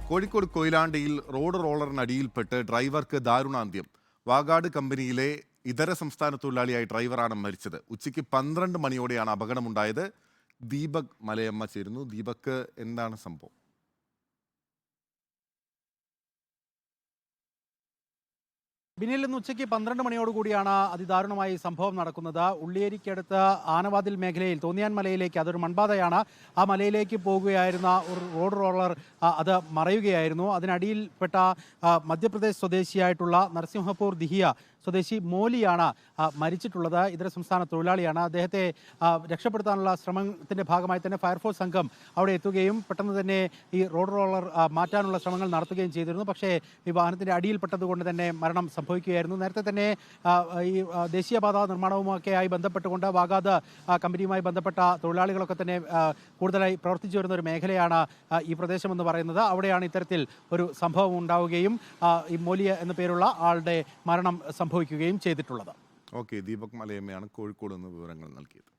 Kozhikode കൊയിലാണ്ടിയിൽ road റോളറിനടിയിൽപ്പെട്ട് ഡ്രൈവർക്ക് ദാരുണാന്ത്യം. വാഗാട് കമ്പനിയിലെ ഇതര സംസ്ഥാന തൊഴിലാളിയായ ഡ്രൈവറാണ് മരിച്ചത്. ഉച്ചയ്ക്ക് 12 മണിയോടെയാണ് അപകടമുണ്ടായത്. ദീപക് മലയമ്മ ചേരുന്നു. ദീപക്, എന്താണ് സംഭവം? ബിനിൽ, ഇന്ന് ഉച്ചയ്ക്ക് 12 മണിയോടുകൂടിയാണ് അതിദാരുണമായി സംഭവം നടക്കുന്നത്. ഉള്ളിയേരിക്കടുത്ത് ആനവാതിൽ മേഖലയിൽ തോന്നിയാൻ മലയിലേക്ക്, അതൊരു മൺപാതയാണ്, ആ മലയിലേക്ക് പോകുകയായിരുന്ന ഒരു റോഡ് റോളർ അത് മറയുകയായിരുന്നു. അതിനടിയിൽപ്പെട്ട മധ്യപ്രദേശ് സ്വദേശിയായിട്ടുള്ള നരസിംഹപൂർ ദിഹിയ സ്വദേശി മോലിയാണ് മരിച്ചിട്ടുള്ളത്. ഇതര സംസ്ഥാന തൊഴിലാളിയാണ്. അദ്ദേഹത്തെ രക്ഷപ്പെടുത്താനുള്ള ശ്രമത്തിൻ്റെ ഭാഗമായി തന്നെ ഫയർഫോഴ്സ് സംഘം അവിടെ എത്തുകയും പെട്ടെന്ന് തന്നെ ഈ റോഡ് റോളർ മാറ്റാനുള്ള ശ്രമങ്ങൾ നടത്തുകയും ചെയ്തിരുന്നു. പക്ഷേ ഈ വാഹനത്തിൻ്റെ അടിയിൽപ്പെട്ടതുകൊണ്ട് തന്നെ മരണം സംഭവിക്കുകയായിരുന്നു. നേരത്തെ തന്നെ ഈ ദേശീയപാത നിർമ്മാണവുമൊക്കെയായി ബന്ധപ്പെട്ടുകൊണ്ട് വാഗാത് കമ്പനിയുമായി ബന്ധപ്പെട്ട തൊഴിലാളികളൊക്കെ തന്നെ കൂടുതലായി പ്രവർത്തിച്ചു വരുന്ന ഒരു മേഖലയാണ് ഈ പ്രദേശമെന്ന് പറയുന്നത്. അവിടെയാണ് ഇത്തരത്തിൽ ഒരു സംഭവം ഉണ്ടാവുകയും ഈ മോലിയ എന്ന പേരുള്ള ആളുടെ മരണം സംഭവിക്കുകയും ചെയ്തിട്ടുള്ളത്. ഓക്കെ, ദീപക് മലയമ്മയാണ് കോഴിക്കോട് നിന്ന് വിവരങ്ങൾ നൽകിയത്.